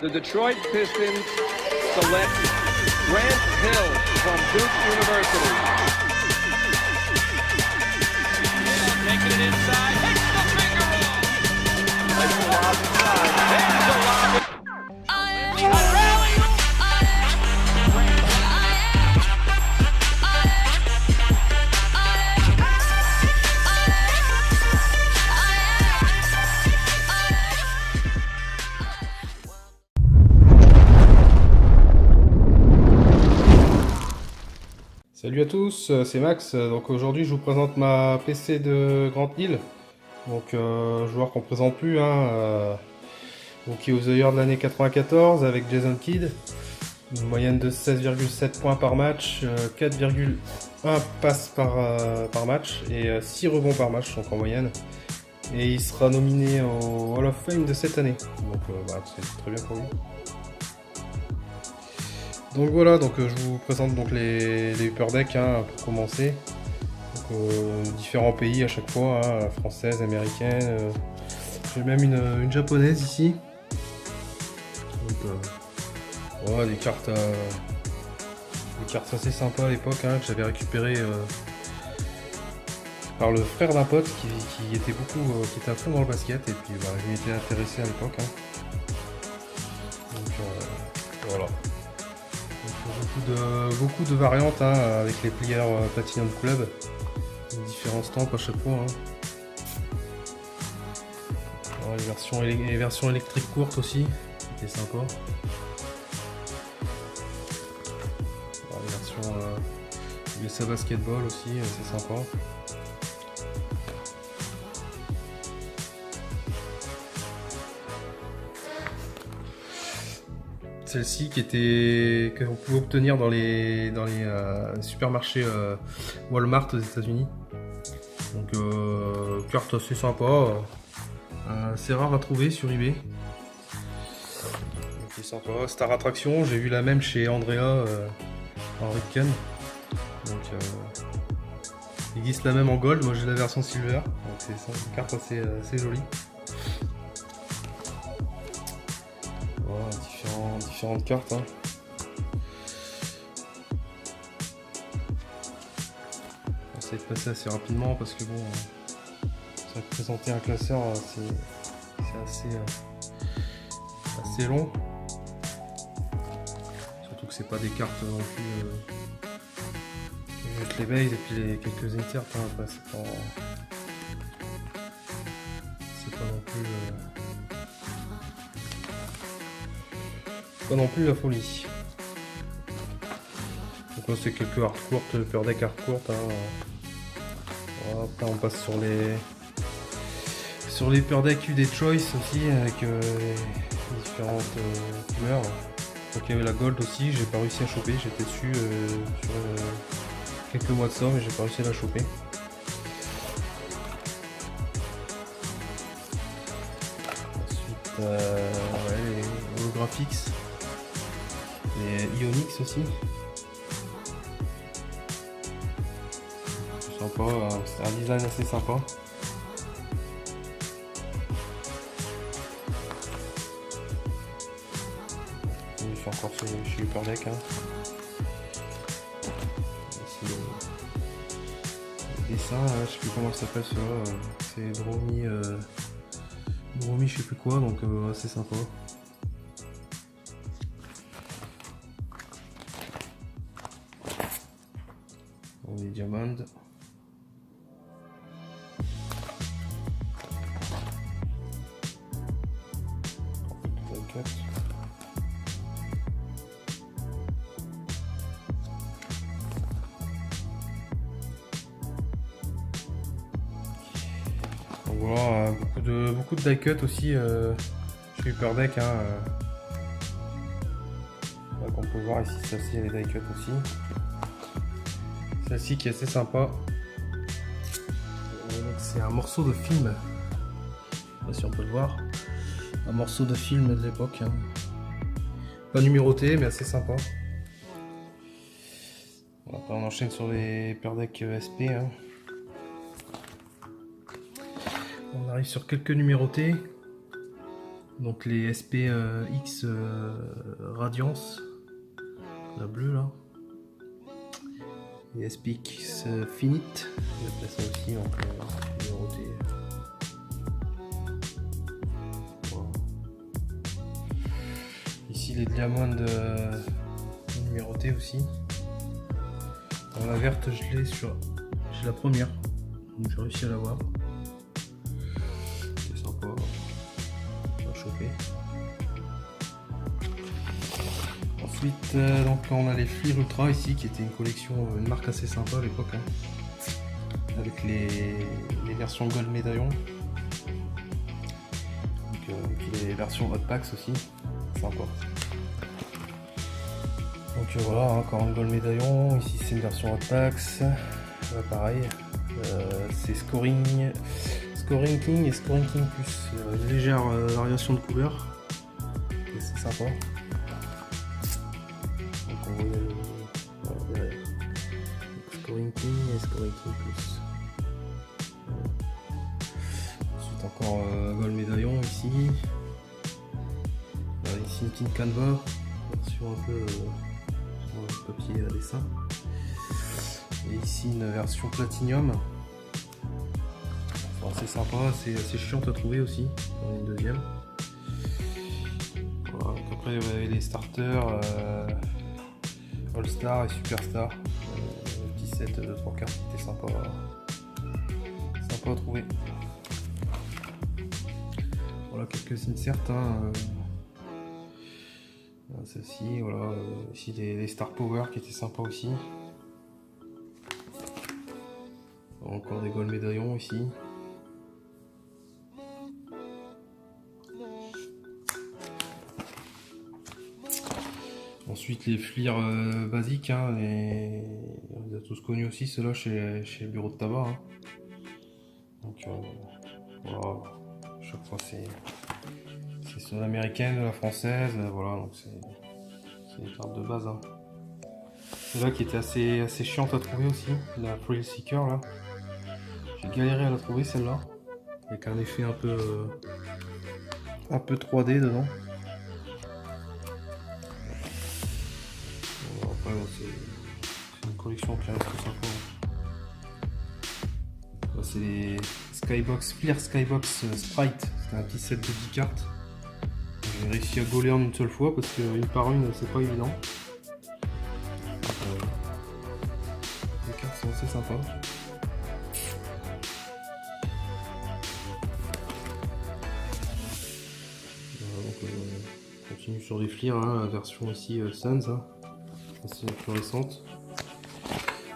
the Detroit Pistons select Grant Hill from Duke University. Taking it inside, hits the finger roll. Nice lob inside. There's a lob. A rally. Salut à tous, c'est Max. Donc aujourd'hui je vous présente ma PC de Grant Hill. Donc joueur qu'on présente plus, donc qui est aux œillères de l'année 94 avec Jason Kidd. Une moyenne de 16,7 points par match, 4,1 passes par match et 6 rebonds par match donc en moyenne. Et il sera nominé au Hall of Fame de cette année. Donc c'est très bien pour lui. Donc voilà, donc je vous présente donc les Upper Deck pour commencer. Donc, différents pays à chaque fois, française, américaine. J'ai même une japonaise ici. Donc voilà, des cartes assez sympas à l'époque que j'avais récupérées par le frère d'un pote qui était à fond dans le basket et puis je m'y étais intéressé à l'époque. Donc voilà. Beaucoup de variantes avec les pliers Platinum Club, différents stamps à chaque fois. Alors, les versions électriques courtes aussi, c'était sympa. Alors, les versions USA Basketball aussi, c'est sympa. Celle-ci qu'on pouvait obtenir dans les supermarchés Walmart aux États-Unis. Donc carte assez sympa, c'est rare à trouver sur eBay. Donc, c'est sympa. Star Attraction, j'ai vu la même chez Andrea en Ripken. Donc il existe la même en gold, moi j'ai la version silver. Donc c'est une carte assez jolie. Voilà, différentes cartes. On va essayer de passer assez rapidement parce que bon, ça va présenter un classeur, c'est assez long. Surtout que c'est pas des cartes non plus. Avec les bases et puis quelques inserts, après c'est pas non plus. Pas non plus la folie. Donc là c'est quelques hard courtes, Upper Deck hard courtes. Voilà, après on passe sur les Upper Deck UD Choice aussi avec différentes couleurs. Donc il y avait la gold aussi, j'ai pas réussi à choper, j'étais dessus sur quelques mois de ça mais j'ai pas réussi à la choper. Ensuite les holographics. Les Ionix aussi. C'est sympa, c'est un design assez sympa. Je suis encore chez Upper Deck. Ici, le dessin, je sais plus comment ça s'appelle celui-là. C'est Bromi je sais plus quoi, donc assez sympa. Les diamonds. Donc voilà, beaucoup de die cut aussi chez Upper Deck. On peut voir ici, celle-ci il y a les die cut aussi. Celle-ci qui est assez sympa. C'est un morceau de film. Je sais pas si on peut le voir. Un morceau de film de l'époque. Pas numéroté mais assez sympa. Après on enchaîne sur les Upper Deck SP. On arrive sur quelques numérotés. Donc les SPX Radiance, la bleue là. Les SPX Finite, je vais placer ça aussi, donc numéroté. Voilà. Ici les Diamond numérotés aussi. Dans la verte, je l'ai sur la première, donc j'ai réussi à l'avoir. C'est sympa, j'ai chopé. Ensuite, donc on a les FLIR Ultra ici, qui était une collection, une marque assez sympa à l'époque, hein, avec les versions Gold Médaillon, et puis les versions Hot Packs aussi, sympa. Donc voilà, encore un Gold Médaillon, ici c'est une version Hot Packs, pareil, c'est Scoring King et Scoring King Plus, une légère variation de couleur, et c'est sympa. Scoring King et Scoring King Plus. Ensuite encore Gold Médaillon ici. Ici une petite Canva, version un peu sur papier à dessin. Et ici une version Platinum. Enfin, c'est sympa, c'est assez chiant à trouver aussi. On a une deuxième. Voilà, donc après vous avez les starters. All Star et Superstar, petit set de 3 cartes qui était sympa à trouver. Voilà quelques inserts, hein, celle-ci, voilà, ici les Star Power qui étaient sympas aussi. Encore des Gold Médaillons ici. Ensuite les FLIR basiques, hein, on les a tous connus aussi, ceux-là chez le bureau de tabac. Hein. Donc voilà, chaque fois c'est soit l'américaine, la française, voilà, donc c'est les cartes de base. Hein. Celle-là qui était assez chiante à trouver aussi, la Thrill Seeker là. J'ai galéré à la trouver celle-là, avec un effet un peu 3D dedans. C'est une collection qui reste sympa. C'est les Skybox, FLIR Skybox Sprite. C'était un petit set de 10 cartes. J'ai réussi à gauler en une seule fois parce qu'une par une c'est pas évident. Les cartes sont assez sympas. Voilà, donc, on continue sur les FLIR, hein, la version ici Suns. Hein. C'est plus récente.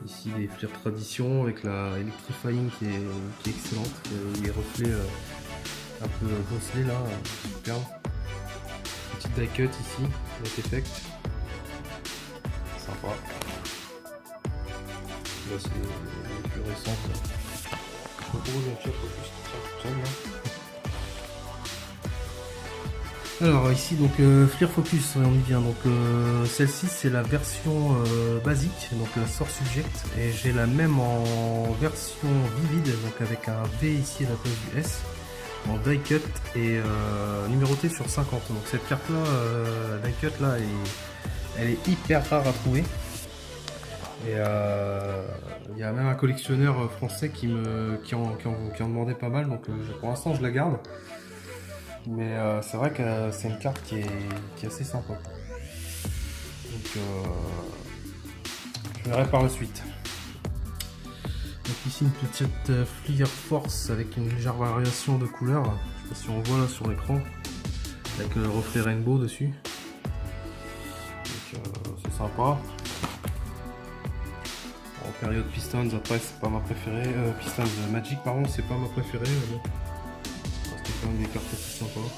Ici les FLIR Tradition avec la Electrifying qui est excellente, les reflets un peu bosselés là, superbe. Petite die cut ici, avec effect. Sympa. Là c'est les plus récentes. Alors ici donc FLIR Focus, on y vient. Donc celle-ci c'est la version basique, donc la Source Subject, et j'ai la même en version vivide, donc avec un V ici à la place du S, en die cut et numérotée sur 50. Donc cette carte là, die cut là, elle est hyper rare à trouver. Et il y a même un collectionneur français qui en demandait pas mal, donc pour l'instant je la garde. Mais c'est vrai que c'est une carte qui est assez sympa. Donc je verrai par la suite. Donc ici une petite FLIR Force avec une légère variation de couleur. Je sais pas si on voit là sur l'écran, avec le reflet rainbow dessus. Donc c'est sympa. En période Pistons, après c'est pas ma préférée. Pistons Magic pardon, c'est pas ma préférée. Mais bon. C'est quand même des cartes assez sympas.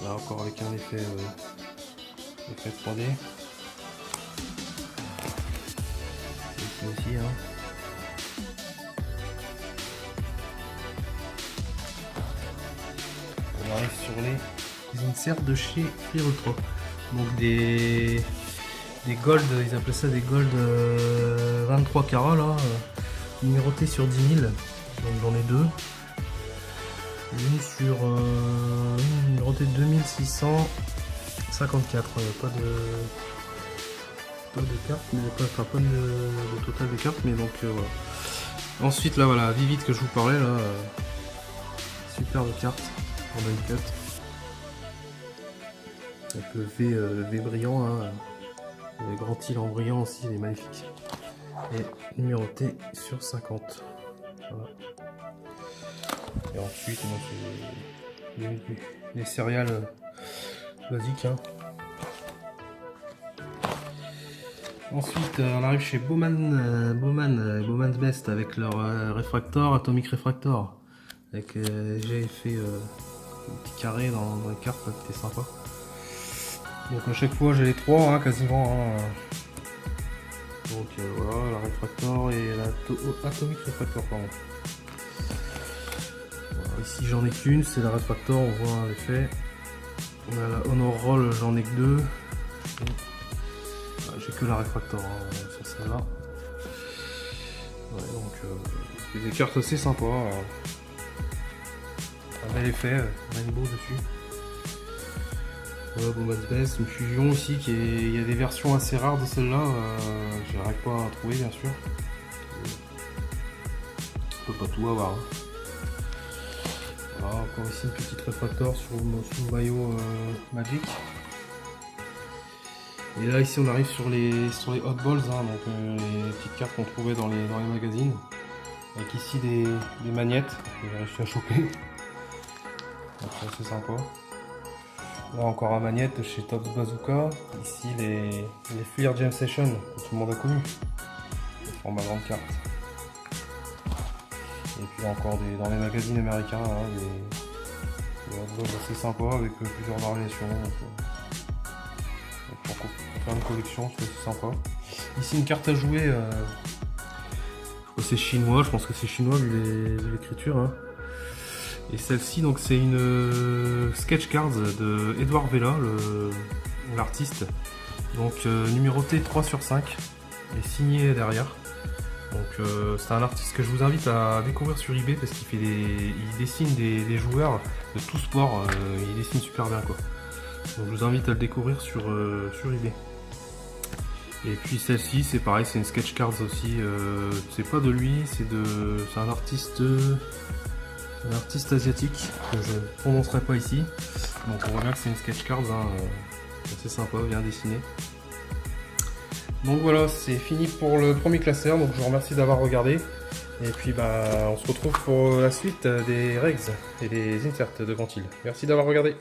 Là encore avec un effet 3D. Ici aussi, hein. On arrive sur les inserts de chez FLIR Ultra. Donc des gold, ils appelaient ça des gold 23 carats là. numéroté sur 10 000, donc j'en ai deux. Une sur numéroté 2654, pas de carte, mais pas de total de cartes, mais donc voilà. Ensuite là voilà, Vivid que je vous parlais là, superbe carte en die cut. Avec le V brillant, hein. Le grand île en brillant aussi, il est magnifique. Et numéroté sur 50. Voilà. Et ensuite, moi, c'est les céréales basiques. Hein. Ensuite, on arrive chez Bowman's Best avec leur réfractor, Atomic Refractor. Avec j'ai fait un petit carré dans les cartes, c'était sympa. Donc à chaque fois j'ai les trois hein, quasiment. Hein. Donc voilà, la Refractor et la Atomic Refractor pardon. Voilà, ici j'en ai qu'une, c'est la Refractor, on voit l'effet. On a la Honor Roll, j'en ai que deux. Voilà, j'ai que la Refractor hein, sur celle-là. Ouais, donc c'est des cartes assez sympas. Un bel effet, rainbow dessus. Voilà, Bowman's Best, une fusion aussi, il y a des versions assez rares de celle-là, je n'arrive pas à trouver bien sûr. On peut pas tout avoir. Hein. Voilà, encore ici une petite réfractor sur le maillot Magic. Et là ici on arrive sur les Hot Balls, hein, donc les petites cartes qu'on trouvait dans les magazines. Avec ici des magnettes que j'ai réussi à choper. Donc c'est assez sympa. Là encore un magnette chez Tops Bazooka. Ici les Fleer Jam Session que tout le monde a connu. Le format grande carte. Et puis encore dans les magazines américains, hein, des hot balls assez sympas avec plusieurs variations. Donc, pour faire une collection, c'est assez sympa. Ici une carte à jouer. C'est chinois, je pense que c'est chinois vu l'écriture. Hein. Et celle-ci, donc c'est une sketch cards de Edouard Vella, l'artiste. Donc numérotée 3 sur 5 et signé derrière. Donc c'est un artiste que je vous invite à découvrir sur eBay parce il dessine des joueurs de tout sport. Il dessine super bien quoi. Donc je vous invite à le découvrir sur eBay. Et puis celle-ci, c'est pareil, c'est une sketch cards aussi. C'est pas de lui, c'est un artiste. Un artiste asiatique que je ne prononcerai pas ici. Donc on voit bien que c'est une sketch cards, hein, assez sympa, bien dessiné. Donc voilà, c'est fini pour le premier classeur. Donc je vous remercie d'avoir regardé. Et puis on se retrouve pour la suite des regs et des inserts de Grand Île. Merci d'avoir regardé.